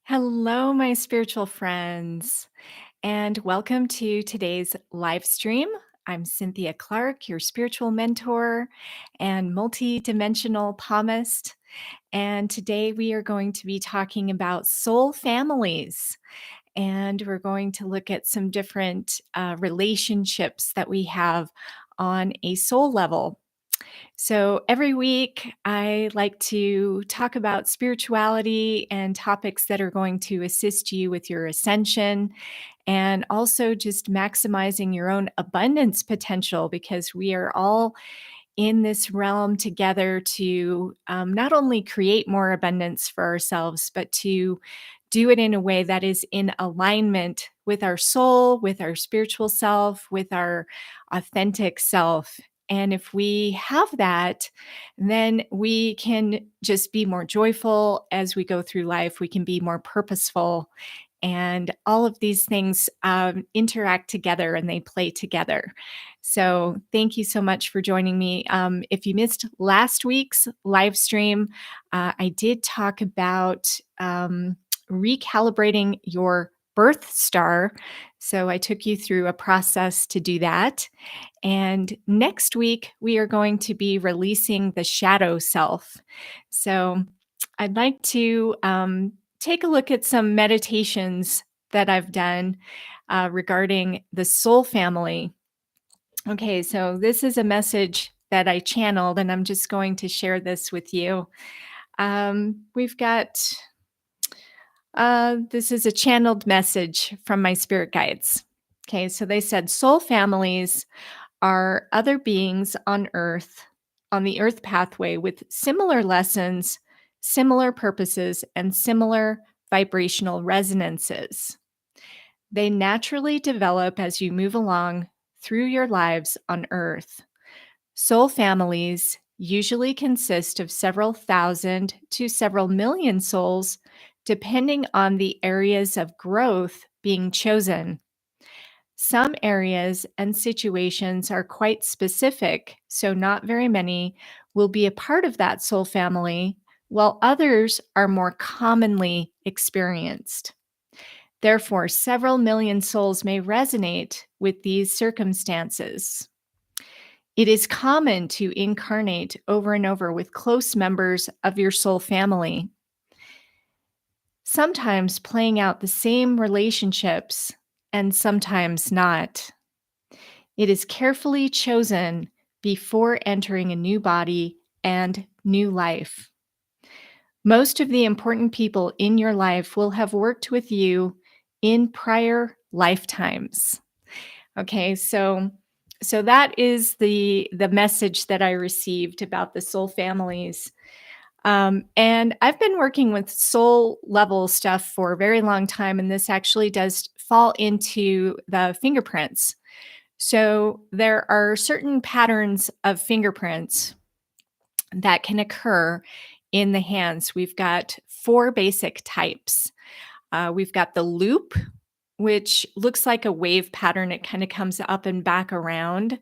Hello, my spiritual friends, and welcome to today's live stream. I'm Cynthia Clark, your spiritual mentor and multi-dimensional palmist. And today we are going to be talking about soul families. And we're going to look at some different relationships that we have on a soul level. So every week, I like to talk about spirituality and topics that are going to assist you with your ascension and also just maximizing your own abundance potential because we are all in this realm together to not only create more abundance for ourselves, but to do it in a way that is in alignment with our soul, with our spiritual self, with our authentic self. And if we have that, then we can just be more joyful as we go through life. We can be more purposeful. And all of these things interact together and they play together. So, thank you so much for joining me. If you missed last week's live stream, I did talk about recalibrating your birth star. So, I took you through a process to do that. And next week, we are going to be releasing the shadow self. So, I'd like to take a look at some meditations that I've done regarding the soul family. Okay, so this is a message that I channeled, and I'm just going to share this with you. We've got this is a channeled message from my spirit guides. Okay, so they said soul families are other beings on earth, on the earth pathway with similar lessons, similar purposes, and similar vibrational resonances. They naturally develop as you move along through your lives on earth. Soul families usually consist of several thousand to several million souls, depending on the areas of growth being chosen. Some areas and situations are quite specific, so not very many will be a part of that soul family, while others are more commonly experienced. Therefore, several million souls may resonate with these circumstances. It is common to incarnate over and over with close members of your soul family, sometimes playing out the same relationships and sometimes not. It is carefully chosen before entering a new body and new life. Most of the important people in your life will have worked with you in prior lifetimes. Okay, so that is the message that I received about the soul families. And I've been working with soul level stuff for a very long time, and this actually does fall into the fingerprints. So there are certain patterns of fingerprints that can occur in the hands. We've got four basic types. We've got the loop, which looks like a wave pattern. It kind of comes up and back around.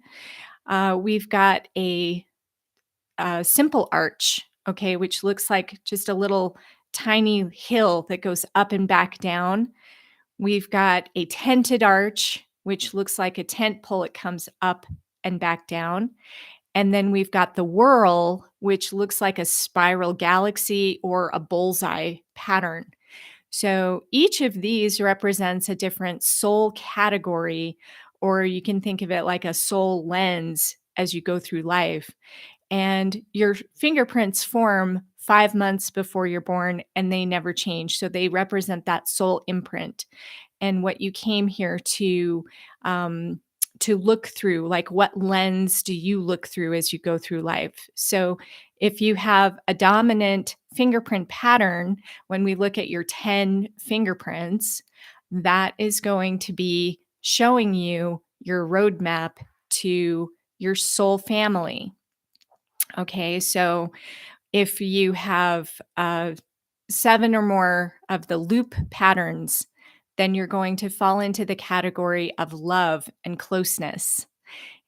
We've got a simple arch, okay, which looks like just a little tiny hill that goes up and back down. We've got a tented arch, which looks like a tent pole. It comes up and back down. And then we've got the whirl, which looks like a spiral galaxy or a bullseye pattern. So each of these represents a different soul category, or you can think of it like a soul lens as you go through life. And your fingerprints form 5 months before you're born and they never change. So they represent that soul imprint and what you came here to look through. Like, what lens do you look through as you go through life? So if you have a dominant fingerprint pattern, when we look at your 10 fingerprints, that is going to be showing you your roadmap to your soul family. Okay, so if you have 7 or more of the loop patterns, then you're going to fall into the category of love and closeness.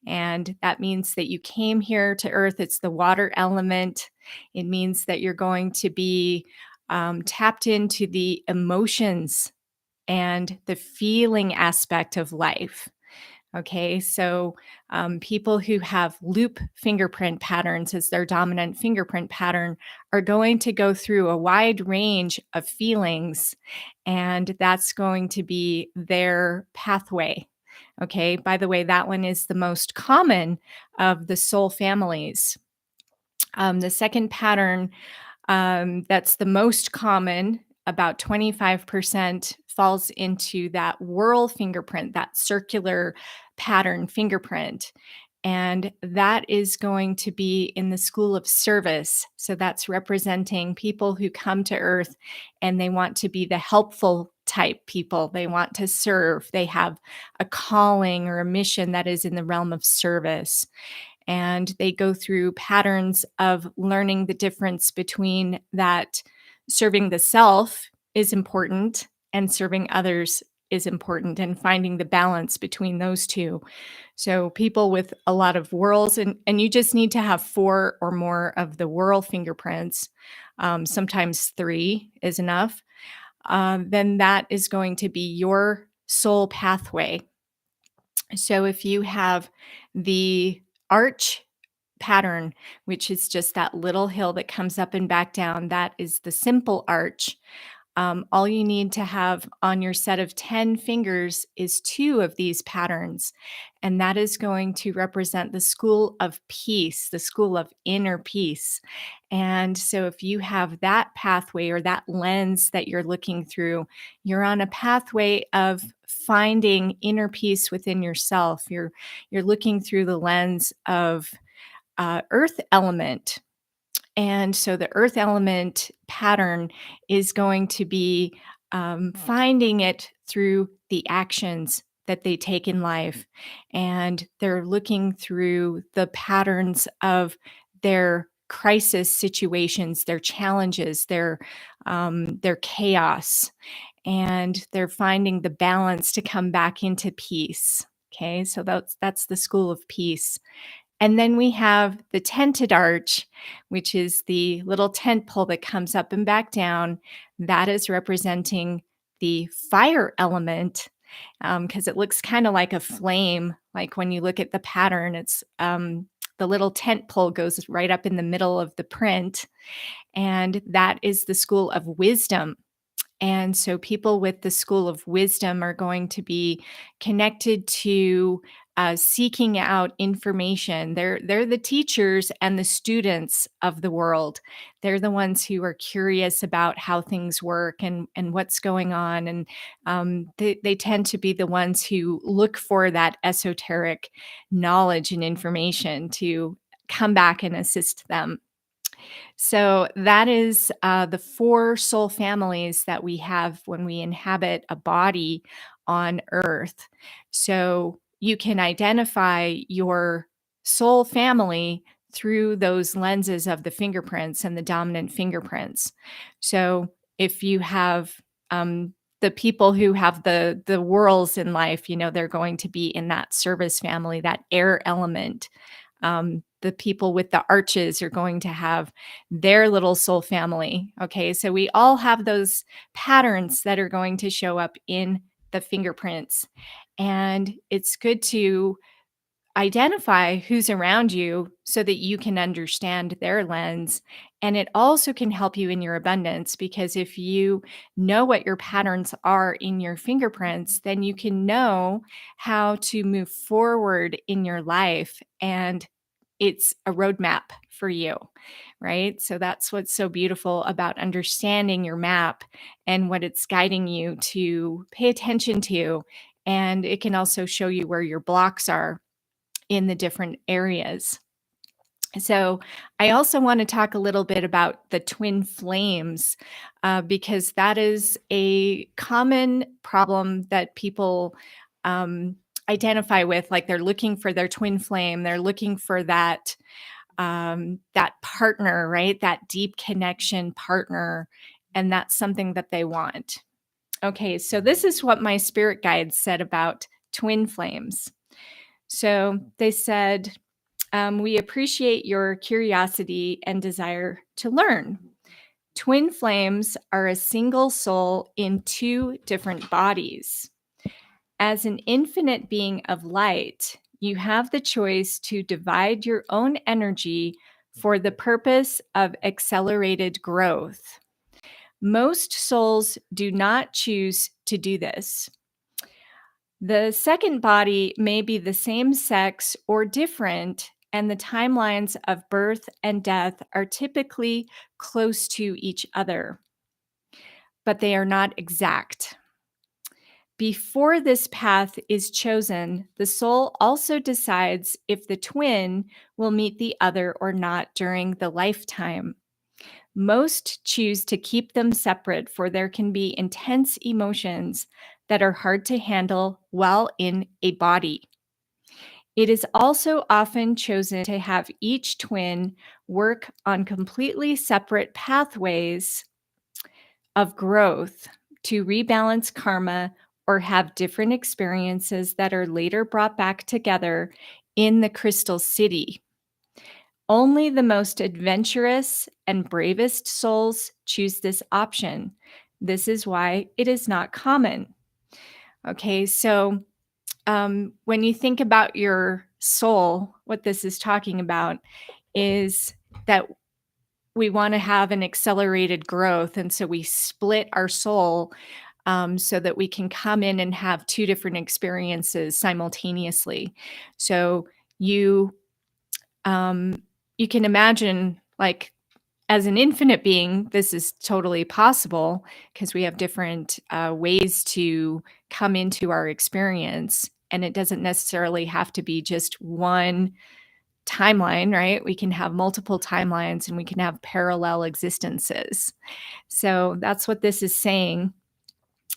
And that means that you came here to Earth. It's the water element. It means that you're going to be tapped into the emotions and the feeling aspect of life. Okay, so people who have loop fingerprint patterns as their dominant fingerprint pattern are going to go through a wide range of feelings, and that's going to be their pathway. Okay, by the way, that one is the most common of the soul families. The second pattern that's the most common, about 25% falls into that whorl fingerprint, that circular pattern fingerprint. And that is going to be in the school of service. So that's representing people who come to Earth and they want to be the helpful type people. They want to serve. They have a calling or a mission that is in the realm of service, and they go through patterns of learning the difference between that serving the self is important and serving others is important, and finding the balance between those two. So people with a lot of whorls, and you just need to have 4 or more of the whorl fingerprints, sometimes 3 is enough, then that is going to be your soul pathway. So if you have the arch pattern, which is just that little hill that comes up and back down, that is the simple arch. All you need to have on your set of 10 fingers is 2 of these patterns. And that is going to represent the school of peace, the school of inner peace. And so if you have that pathway or that lens that you're looking through, you're on a pathway of finding inner peace within yourself. You're looking through the lens of earth element. And so the earth element pattern is going to be finding it through the actions that they take in life. And they're looking through the patterns of their crisis situations, their challenges, their chaos. And they're finding the balance to come back into peace. Okay, so that's the school of peace. And then we have the tented arch, which is the little tent pole that comes up and back down. That is representing the fire element, because it looks kind of like a flame. Like when you look at the pattern, it's the little tent pole goes right up in the middle of the print. And that is the school of wisdom. And so people with the school of wisdom are going to be connected to seeking out information. They're the teachers and the students of the world. They're the ones who are curious about how things work and what's going on. And they tend to be the ones who look for that esoteric knowledge and information to come back and assist them. So that is the 4 soul families that we have when we inhabit a body on Earth. So you can identify your soul family through those lenses of the fingerprints and the dominant fingerprints. So if you have the people who have the whorls in life, they're going to be in that service family, that air element. The people with the arches are going to have their little soul family. Okay, so we all have those patterns that are going to show up in the fingerprints. And it's good to identify who's around you so that you can understand their lens. And it also can help you in your abundance, because if you know what your patterns are in your fingerprints, then you can know how to move forward in your life. And it's a roadmap for you, right? So that's what's so beautiful about understanding your map and what it's guiding you to pay attention to. And it can also show you where your blocks are in the different areas. So, I also want to talk a little bit about the twin flames, because that is a common problem that people um, identify with. Like they're looking for their twin flame, they're looking for that partner, right? That deep connection partner, and that's something that they want. Okay, so this is what my spirit guides said about twin flames. So they said, we appreciate your curiosity and desire to learn. Twin flames are a single soul in two different bodies. As an infinite being of light, you have the choice to divide your own energy for the purpose of accelerated growth. Most souls do not choose to do this. The second body may be the same sex or different, and the timelines of birth and death are typically close to each other, but they are not exact. Before this path is chosen, the soul also decides if the twin will meet the other or not during the lifetime. Most choose to keep them separate, for there can be intense emotions that are hard to handle while in a body. It is also often chosen to have each twin work on completely separate pathways of growth to rebalance karma or have different experiences that are later brought back together in the crystal city. Only the most adventurous and bravest souls choose this option. This is why it is not common. Okay, so when you think about your soul, what this is talking about is that we want to have an accelerated growth. And so we split our soul so that we can come in and have two different experiences simultaneously. So you um, you can imagine, like, as an infinite being, this is totally possible because we have different ways to come into our experience. And it doesn't necessarily have to be just one timeline, right? We can have multiple timelines and we can have parallel existences. So that's what this is saying.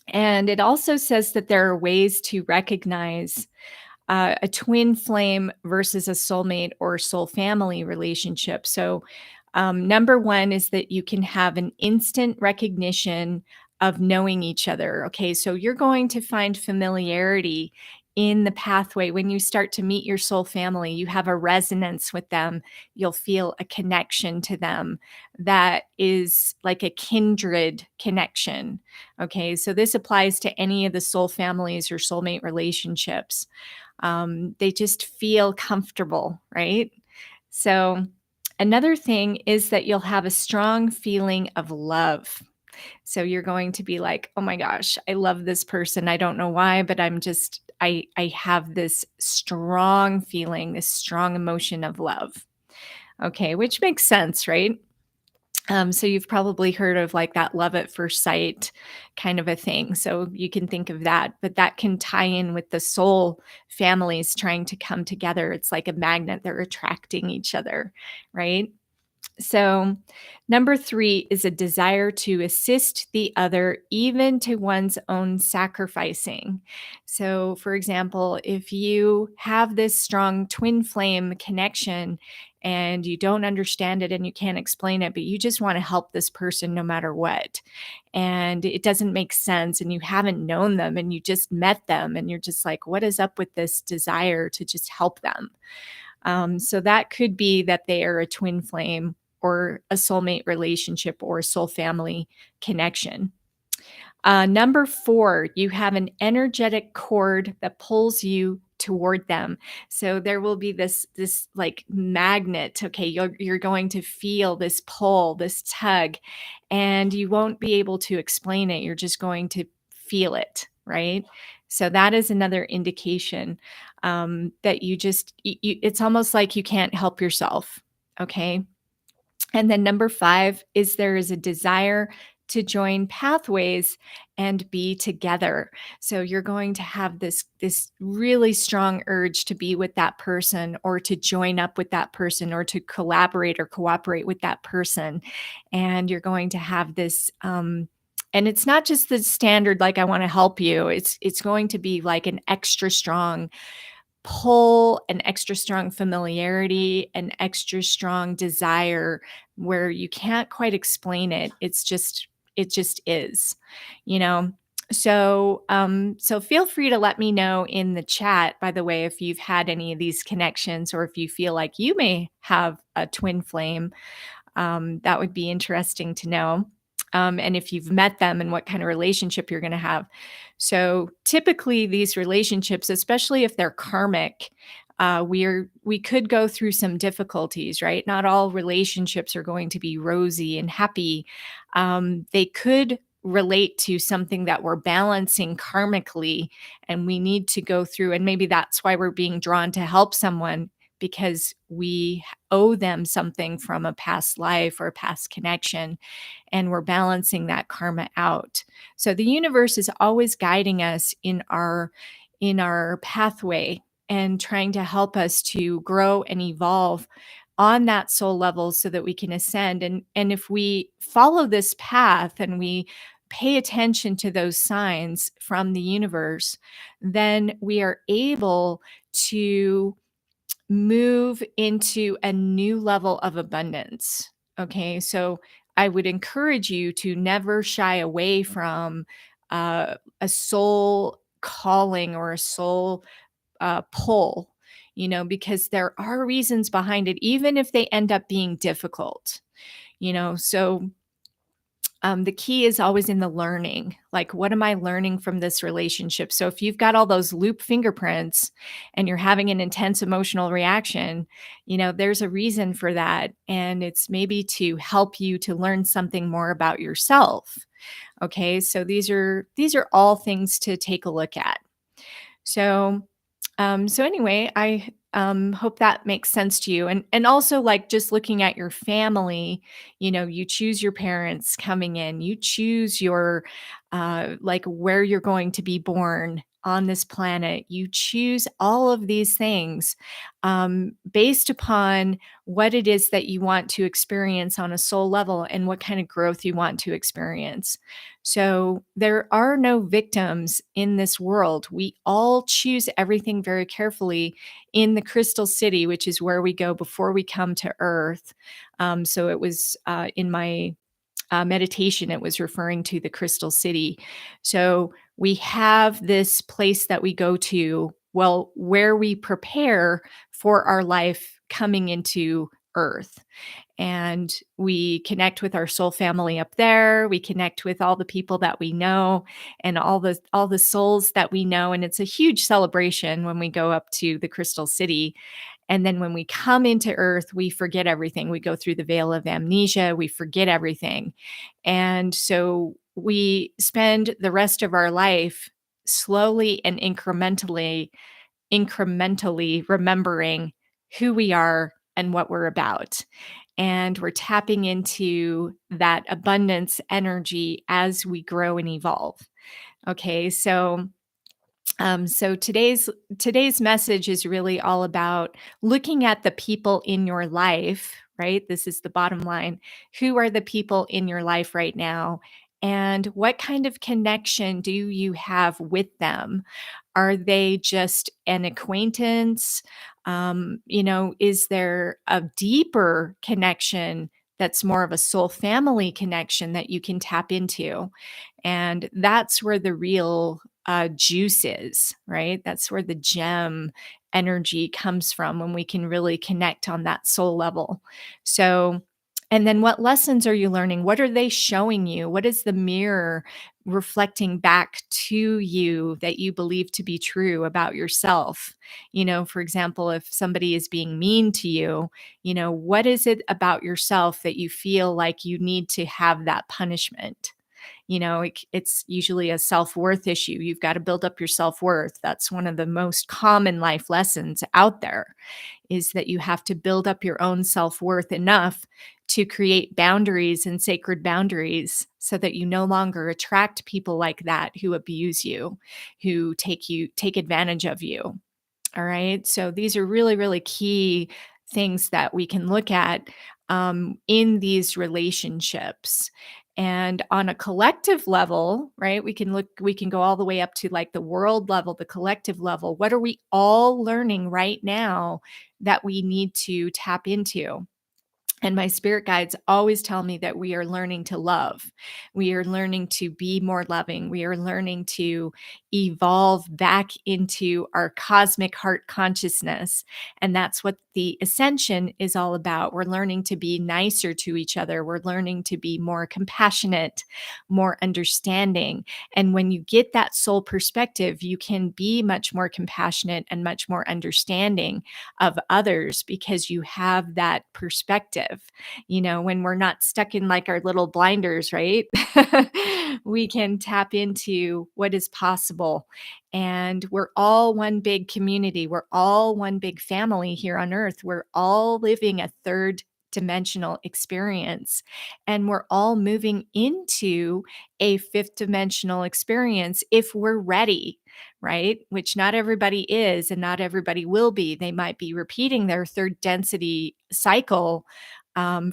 And it also says that there are ways to recognize a twin flame versus a soulmate or soul family relationship. So, number one is that you can have an instant recognition of knowing each other. Okay, so you're going to find familiarity in the pathway when you start to meet your soul family. You have a resonance with them, you'll feel a connection to them that is like a kindred connection. Okay, so this applies to any of the soul families or soulmate relationships. They just feel comfortable, right? So, another thing is that you'll have a strong feeling of love. So, you're going to be like, oh my gosh, I love this person. I don't know why, but I have this strong feeling, this strong emotion of love. Okay, which makes sense, right? So you've probably heard of like that love at first sight kind of a thing. So you can think of that, but that can tie in with the soul families trying to come together. It's like a magnet, they're attracting each other, right? So, number three is a desire to assist the other, even to one's own sacrificing. So, for example, if you have this strong twin flame connection and you don't understand it and you can't explain it, but you just want to help this person no matter what, and it doesn't make sense, and you haven't known them and you just met them, and you're just like, what is up with this desire to just help them? So that could be that they are a twin flame or a soulmate relationship or a soul family connection. Number four, you have an energetic cord that pulls you toward them. So there will be this like magnet. Okay, you're going to feel this pull, this tug, and you won't be able to explain it. You're just going to feel it, right? So that is another indication that it's almost like you can't help yourself. Okay. And then number five is there is a desire to join pathways and be together. So you're going to have this really strong urge to be with that person or to join up with that person or to collaborate or cooperate with that person. And you're going to have this and it's not just the standard like I want to help you. It's going to be like an extra strong pull, an extra strong familiarity, an extra strong desire where you can't quite explain it. It just is, you know. So feel free to let me know in the chat, by the way, if you've had any of these connections or if you feel like you may have a twin flame That would be interesting to know. And if you've met them and what kind of relationship you're going to have. So typically, these relationships, especially if they're karmic, we could go through some difficulties, right? Not all relationships are going to be rosy and happy. They could relate to something that we're balancing karmically, and we need to go through. And maybe that's why we're being drawn to help someone, because we owe them something from a past life or a past connection, and we're balancing that karma out. So the universe is always guiding us in our pathway and trying to help us to grow and evolve on that soul level so that we can ascend. And if we follow this path and we pay attention to those signs from the universe, then we are able to move into a new level of abundance. Okay. So I would encourage you to never shy away from a soul calling or a soul pull, because there are reasons behind it, even if they end up being difficult. So the key is always in the learning. Like, what am I learning from this relationship? So, if you've got all those loop fingerprints and you're having an intense emotional reaction, there's a reason for that. And it's maybe to help you to learn something more about yourself. Okay. So, these are all things to take a look at. So anyway, I hope that makes sense to you. And also, like, just looking at your family, you choose your parents coming in, you choose your like where you're going to be born on this planet. You choose all of these things based upon what it is that you want to experience on a soul level and what kind of growth you want to experience. So there are no victims in this world. We all choose everything very carefully in the crystal city, which is where we go before we come to earth. So it was in my meditation, it was referring to the crystal city. So we have this place that we go to, well, where we prepare for our life coming into earth. And we connect with our soul family up there. We connect with all the people that we know and all the souls that we know. And it's a huge celebration when we go up to the crystal city. And then when we come into earth, we forget everything. We go through the veil of amnesia, we forget everything. And so we spend the rest of our life slowly and incrementally remembering who we are and what we're about. And we're tapping into that abundance energy as we grow and evolve. Okay, so today's message is really all about looking at the people in your life, right? This is the bottom line. Who are the people in your life right now? And what kind of connection do you have with them? Are they just an acquaintance? Is there a deeper connection that's more of a soul family connection that you can tap into? And that's where the real juice is, right? That's where the gem energy comes from when we can really connect on that soul level. So, and then what lessons are you learning? What are they showing you? What is the mirror reflecting back to you that you believe to be true about yourself? For example, if somebody is being mean to you, what is it about yourself that you feel like you need to have that punishment? It's usually a self-worth issue. You've got to build up your self-worth. That's one of the most common life lessons out there, is that you have to build up your own self-worth enough to create boundaries and sacred boundaries so that you no longer attract people like that who abuse you, who take advantage of you. All right. So these are really, really key things that we can look at in these relationships. And on a collective level, right, we can go all the way up to like the world level, the collective level. What are we all learning right now that we need to tap into? And my spirit guides always tell me that we are learning to love. We are learning to be more loving. We are learning to evolve back into our cosmic heart consciousness. And that's what the ascension is all about. We're learning to be nicer to each other. We're learning to be more compassionate, more understanding. And when you get that soul perspective, you can be much more compassionate and much more understanding of others because you have that perspective. When we're not stuck in like our little blinders, right? We can tap into what is possible. And we're all one big community. We're all one big family here on earth. We're all living a third dimensional experience. And we're all moving into a fifth dimensional experience if we're ready, right? Which not everybody is and not everybody will be. They might be repeating their third density cycle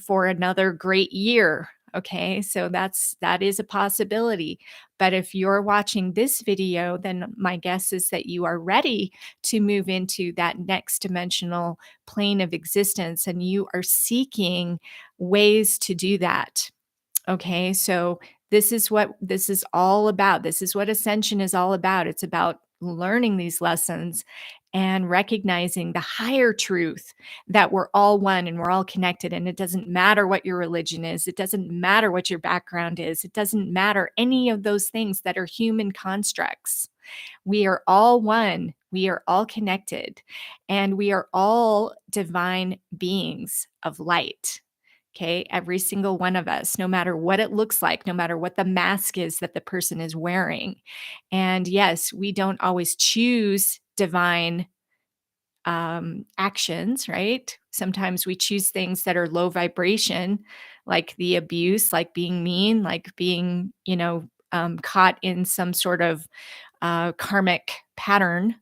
for another great year. Okay, so that is a possibility. But if you're watching this video, then my guess is that you are ready to move into that next dimensional plane of existence and you are seeking ways to do that. Okay, so this is what this is all about. This is what ascension is all about. It's about learning these lessons and recognizing the higher truth that we're all one and we're all connected. And it doesn't matter what your religion is, it doesn't matter what your background is, it doesn't matter any of those things that are human constructs. We are all one, we are all connected, and we are all divine beings of light. Okay, every single one of us, no matter what it looks like, no matter what the mask is that the person is wearing. And yes, we don't always choose divine actions, right? Sometimes we choose things that are low vibration, like the abuse, like being mean, like being, caught in some sort of karmic pattern,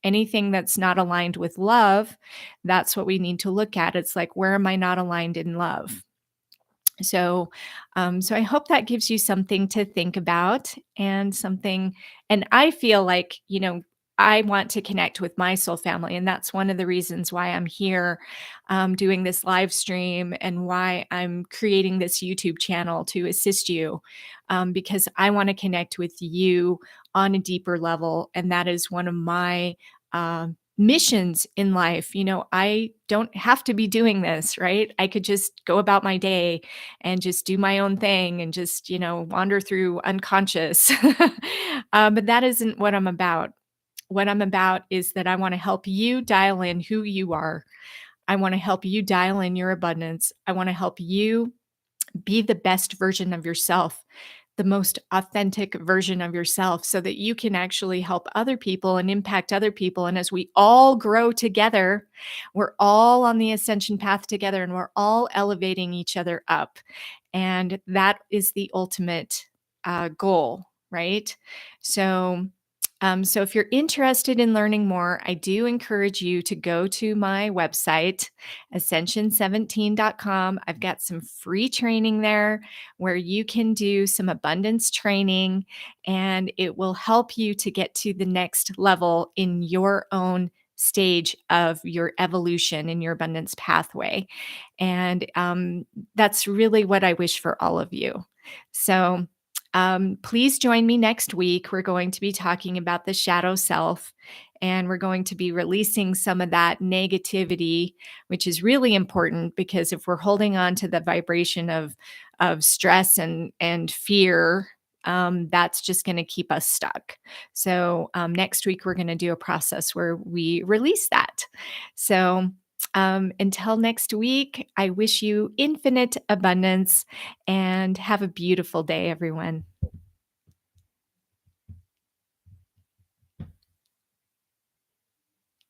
anything that's not aligned with love. That's what we need to look at. It's like, where am I not aligned in love? So I hope that gives you something to think about and something. And I feel like, I want to connect with my soul family. And that's one of the reasons why I'm here doing this live stream and why I'm creating this YouTube channel to assist you because I want to connect with you on a deeper level. And that is one of my missions in life. I don't have to be doing this, right? I could just go about my day and just do my own thing and just, wander through unconscious. But that isn't what I'm about. What I'm about is that I want to help you dial in who you are. I want to help you dial in your abundance. I want to help you be the best version of yourself, the most authentic version of yourself, so that you can actually help other people and impact other people. And as we all grow together, we're all on the ascension path together and we're all elevating each other up. And that is the ultimate goal, right? So, so if you're interested in learning more, I do encourage you to go to my website, ascension17.com. I've got some free training there where you can do some abundance training and it will help you to get to the next level in your own stage of your evolution in your abundance pathway. And that's really what I wish for all of you. So, please join me next week. We're going to be talking about the shadow self, and we're going to be releasing some of that negativity, which is really important because if we're holding on to the vibration of stress and fear, that's just going to keep us stuck. So next week we're going to do a process where we release that. So until next week, I wish you infinite abundance and have a beautiful day, everyone.